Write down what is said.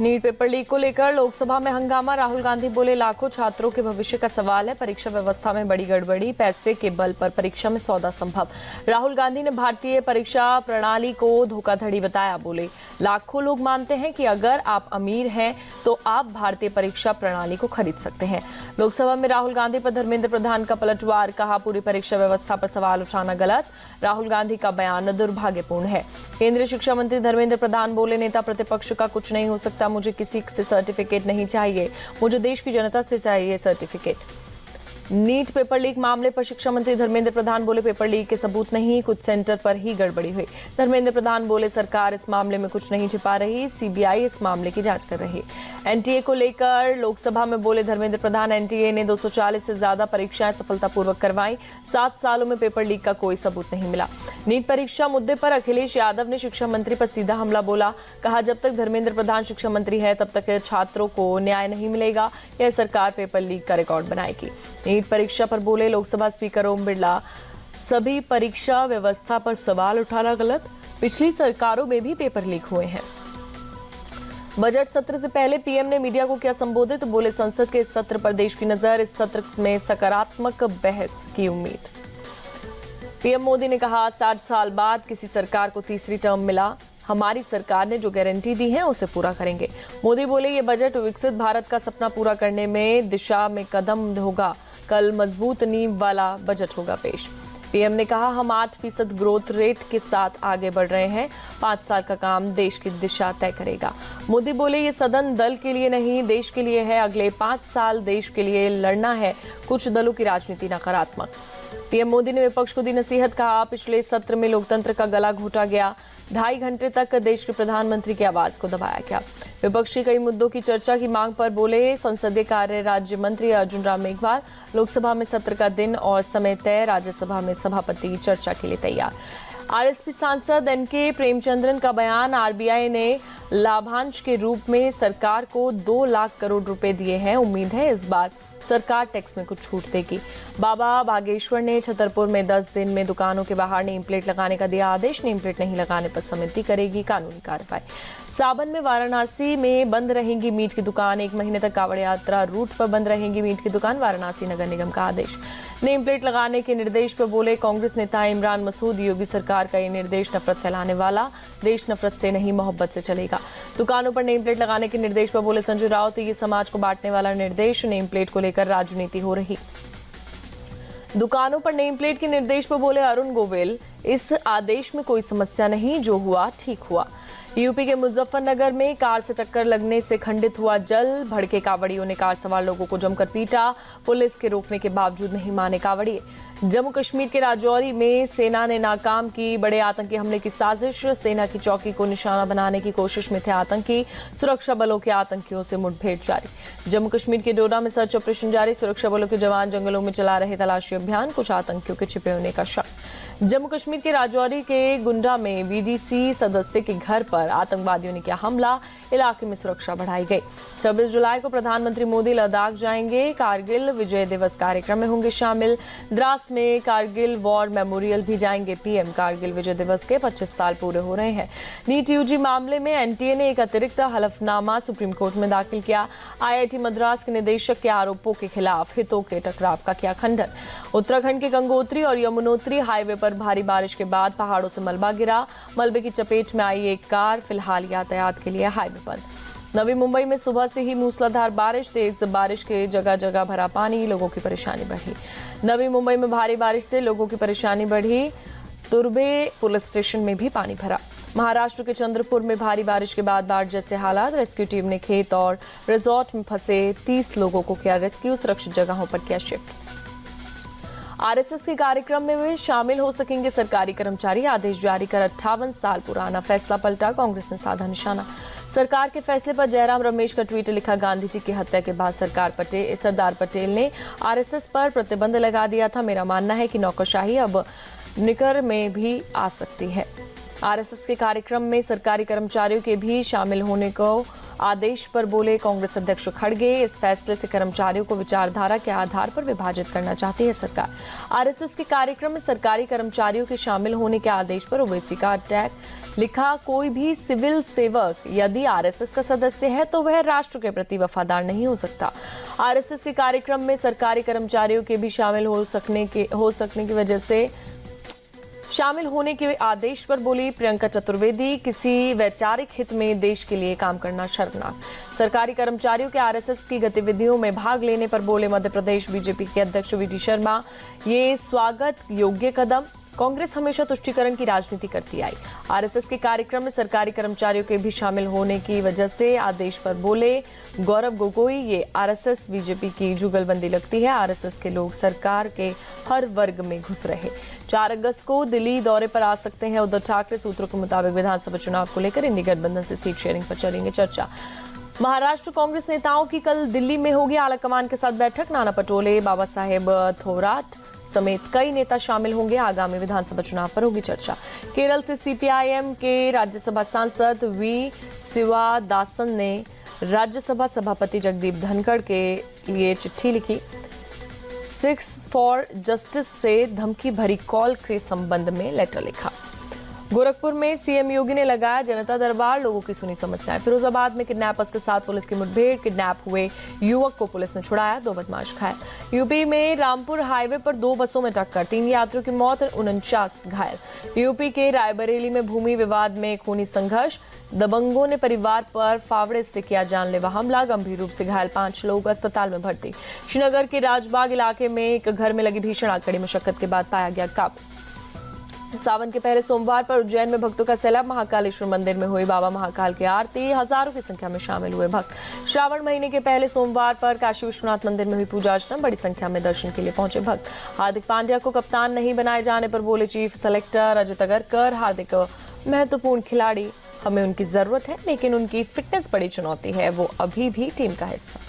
NEET paper leak को लेकर लोकसभा में हंगामा। राहुल गांधी बोले, लाखों छात्रों के भविष्य का सवाल है, परीक्षा व्यवस्था में बड़ी गड़बड़ी, पैसे के बल पर परीक्षा में सौदा संभव। राहुल गांधी ने भारतीय परीक्षा प्रणाली को धोखाधड़ी बताया। बोले, लाखों लोग मानते हैं कि अगर आप अमीर हैं तो आप भारतीय परीक्षा प्रणाली को खरीद सकते हैं। लोकसभा में राहुल गांधी पर धर्मेंद्र प्रधान का पलटवार। कहा, पूरी परीक्षा व्यवस्था पर सवाल उठाना गलत। राहुल गांधी का बयान दुर्भाग्यपूर्ण है। केंद्रीय शिक्षा मंत्री धर्मेंद्र प्रधान बोले, नेता प्रतिपक्ष का कुछ नहीं हो सकता, मुझे किसी से सर्टिफिकेट नहीं चाहिए, मुझे देश की जनता से चाहिए सर्टिफिकेट। नीट पेपर लीक मामले पर शिक्षा मंत्री धर्मेंद्र प्रधान बोले, पेपर लीक के सबूत नहीं, कुछ सेंटर पर ही गड़बड़ी हुई। धर्मेंद्र प्रधान बोले, सरकार इस मामले में कुछ नहीं छिपा रही, सीबीआई इस मामले की जांच कर रही। एनटीए को लेकर लोकसभा में बोले धर्मेंद्र प्रधान, एनटीए ने 240 से ज्यादा परीक्षाएं सफलतापूर्वक करवाई, 7 सालों में पेपर लीक का कोई सबूत नहीं मिला। नीट परीक्षा मुद्दे पर अखिलेश यादव ने शिक्षा मंत्री पर सीधा हमला बोला। कहा, जब तक धर्मेंद्र प्रधान शिक्षा मंत्री है तब तक छात्रों को न्याय नहीं मिलेगा, यह सरकार पेपर लीक का रिकॉर्ड बनाएगी। नीट परीक्षा पर बोले लोकसभा स्पीकर ओम बिरला, सभी परीक्षा व्यवस्था पर सवाल उठाना गलत, पिछली सरकारों में भी पेपर लीक हुए हैं। बजट सत्र से पहले पीएम ने मीडिया को किया संबोधित। बोले, संसद के इस सत्र पर देश की नजर, इस सत्र में सकारात्मक बहस की उम्मीद। पीएम मोदी ने कहा, 60 साल बाद किसी सरकार को तीसरी टर्म मिला, हमारी सरकार ने जो गारंटी दी है उसे पूरा करेंगे। मोदी बोले, ये बजट विकसित भारत का सपना पूरा करने में दिशा में कदम होगा, कल मजबूत नींव वाला बजट होगा पेश। पीएम ने कहा, हम 8% ग्रोथ रेट के साथ आगे बढ़ रहे हैं, 5 साल का काम देश की दिशा तय करेगा। मोदी बोले, ये सदन दल के लिए नहीं देश के लिए है, अगले 5 साल देश के लिए लड़ना है, कुछ दलों की राजनीति नकारात्मक। पीएम मोदी ने विपक्ष को दी नसीहत। कहा, पिछले सत्र में लोकतंत्र का गला घोटा गया, 2.5 घंटे तक देश के प्रधानमंत्री की आवाज को दबाया गया। विपक्ष की कई मुद्दों की चर्चा की मांग पर बोले संसदीय कार्य राज्य मंत्री अर्जुन राम मेघवाल, लोकसभा में सत्र का दिन और समय तय, राज्यसभा में सभापति चर्चा के लिए तैयार। आरएसपी सांसद एनके प्रेमचंद्रन का बयान, आरबीआई ने लाभांश के रूप में सरकार को 2 लाख करोड़ रुपए दिए हैं, उम्मीद है इस बार सरकार टैक्स में कुछ छूट देगी। बाबा बागेश्वर ने छतरपुर में 10 दिन में दुकानों के बाहर नेम प्लेट लगाने का दिया आदेश, नेम प्लेट नहीं लगाने पर समिति करेगी कानूनी कार्रवाई। सावन में वाराणसी में बंद रहेंगी मीट की दुकान, 1 महीने तक कांवड़ यात्रा रूट पर बंद रहेंगी मीट की दुकान, वाराणसी नगर निगम का आदेश। नेम प्लेट लगाने के निर्देश पर बोले कांग्रेस नेता इमरान मसूद, योगी सरकार का ये निर्देश नफरत फैलाने वाला, देश नफरत से नहीं मोहब्बत से चलेगा। दुकानों पर नेम प्लेट लगाने के निर्देश पर बोले संजय राउत, ये समाज को बांटने वाला निर्देश, नेम प्लेट को लेकर राजनीति हो रही। दुकानों पर नेम प्लेट के निर्देश पर बोले अरुण गोविल, इस आदेश में कोई समस्या नहीं, जो हुआ ठीक हुआ। यूपी के मुजफ्फरनगर में कार से टक्कर लगने से खंडित हुआ जल, भड़के कांवड़ियों ने कार सवार लोगों को जमकर पीटा, पुलिस के रोकने के बावजूद नहीं माने कांवड़िए। जम्मू कश्मीर के राजौरी में सेना ने नाकाम की बड़े आतंकी हमले की साजिश, सेना की चौकी को निशाना बनाने की कोशिश में थे आतंकी, सुरक्षा बलों के आतंकियों से मुठभेड़ जारी। जम्मू कश्मीर के डोडा में सर्च ऑपरेशन जारी, सुरक्षा बलों के जवान जंगलों में चला रहे तलाशी अभियान, कुछ आतंकियों के छिपे होने का शक। जम्मू कश्मीर के राजौरी के गुंडा में वीडीसी सदस्य के घर पर आतंकवादियों ने किया हमला, इलाके में सुरक्षा बढ़ाई गई। 26 जुलाई को प्रधानमंत्री मोदी लद्दाख जाएंगे, कारगिल विजय दिवस कार्यक्रम में होंगे शामिल। द्रास में कारगिल वॉर मेमोरियल भी जाएंगे पीएम, कारगिल विजय दिवस के 25 साल पूरे हो रहे हैं। नीट यूजी मामले में एनटीए ने एक अतिरिक्त हलफनामा सुप्रीम कोर्ट में दाखिल किया। आईआईटी मद्रास के निदेशक के आरोपों के खिलाफ हितों के टकराव का किया खंडन। उत्तराखंड के गंगोत्री और यमुनोत्री हाईवे पर भारी बारिश के बाद पहाड़ों से मलबा गिरा, मलबे की चपेट में आई एक कार, फिलहाल यातायात के लिए हाईवे बंद। नवी मुंबई में सुबह से ही मूसलाधार बारिश, तेज बारिश के जगह जगह भरा पानी, लोगों की परेशानी बढ़ी। नवी मुंबई में भारी बारिश से लोगों की परेशानी बढ़ी, तुर्बे पुलिस स्टेशन में भी पानी भरा। महाराष्ट्र के चंद्रपुर में भारी बारिश के बाद बाढ़ जैसे हालात, रेस्क्यू टीम ने खेत और रिजॉर्ट में फंसे 30 लोगों को किया रेस्क्यू, सुरक्षित जगहों पर किया शिफ्ट। आरएसएस के कार्यक्रम में वे शामिल हो सकेंगे सरकारी कर्मचारी, आदेश जारी कर 58 साल पुराना फैसला पलटा, कांग्रेस ने साधा निशाना। सरकार के फैसले पर जयराम रमेश का ट्वीट लिखा, गांधी जी की हत्या के बाद सरदार पटेल ने आरएसएस पर प्रतिबंध लगा दिया था, मेरा मानना है कि नौकरशाही अब निकर में भी आ सकती है। आरएसएस के कार्यक्रम में सरकारी कर्मचारियों के भी शामिल होने को आदेश पर बोले कांग्रेस अध्यक्ष खड़गे। इस फैसले से कर्मचारियों को विचारधारा के आधार पर विभाजित करना चाहती है सरकार। आरएसएस के कार्यक्रम में सरकारी कर्मचारियों के शामिल होने के आदेश पर ओवैसी का अटैक। लिखा, कोई भी सिविल सेवक यदि आरएसएस का सदस्य है तो वह राष्ट्र के प्रति वफादार नहीं हो सकता। आरएसएस के कार्यक्रम में सरकारी कर्मचारियों के भी शामिल हो सकने की वजह से शामिल होने के आदेश पर बोली प्रियंका चतुर्वेदी, किसी वैचारिक हित में देश के लिए काम करना शर्मनाक। सरकारी कर्मचारियों के आरएसएस की गतिविधियों में भाग लेने पर बोले मध्य प्रदेश बीजेपी के अध्यक्ष वीडी शर्मा, ये स्वागत योग्य कदम। कांग्रेस हमेशा तुष्टीकरण की राजनीति करती आई। आरएसएस के कार्यक्रम में सरकारी कर्मचारियों के भी शामिल होने की वजह से आदेश पर बोले गौरव गोगोई, ये आरएसएस बीजेपी की जुगलबंदी लगती है। आरएसएस के लोग सरकार के हर वर्ग में घुस रहे। 4 अगस्त को दिल्ली दौरे पर आ सकते हैं उद्धव ठाकरे। सूत्रों के मुताबिक विधानसभा चुनाव को लेकर इंडी गठबंधन से सीट शेयरिंग पर चलेंगे चर्चा। महाराष्ट्र कांग्रेस नेताओं की कल दिल्ली में होगी आलाकमान के साथ बैठक। नाना पटोले, बाबा साहेब थोराट समेत कई नेता शामिल होंगे। आगामी विधानसभा चुनाव पर होगी चर्चा। केरल से सीपीआईएम के राज्यसभा सांसद वी शिवादासन ने राज्यसभा सभापति जगदीप धनखड़ के लिए चिट्ठी लिखी। 6 फॉर जस्टिस से धमकी भरी कॉल के संबंध में लेटर लिखा। गोरखपुर में सीएम योगी ने लगाया जनता दरबार, लोगों की सुनी समस्याएं। फिरोजाबाद में किडनैपर्स के साथ पुलिस की मुठभेड़, किडनैप हुए युवक को पुलिस ने छुड़ाया, 2 बदमाश घायल। यूपी में रामपुर हाईवे पर 2 बसों में टक्कर, 3 यात्रियों की मौत, 49 घायल। यूपी के रायबरेली में भूमि विवाद में खूनी संघर्ष, दबंगों ने परिवार पर फावड़े से किया जानलेवा हमला, गंभीर रूप से घायल 5 लोग अस्पताल में भर्ती। श्रीनगर के राजबाग इलाके में एक घर में लगी भीषण आग, कड़ी मशक्कत के बाद पाया गया काबू। सावन के पहले सोमवार पर उज्जैन में भक्तों का सैलाब। महाकालेश्वर मंदिर में हुई बाबा महाकाल की आरती, हजारों की संख्या में शामिल हुए भक्त। श्रावण महीने के पहले सोमवार पर काशी विश्वनाथ मंदिर में हुई पूजा अर्चना, बड़ी संख्या में दर्शन के लिए पहुंचे भक्त। हार्दिक पांड्या को कप्तान नहीं बनाए जाने पर बोले चीफ सेलेक्टर अजय अगरकर, हार्दिक महत्वपूर्ण खिलाड़ी, हमें उनकी जरूरत है लेकिन उनकी फिटनेस बड़ी चुनौती है, वो अभी भी टीम का हिस्सा।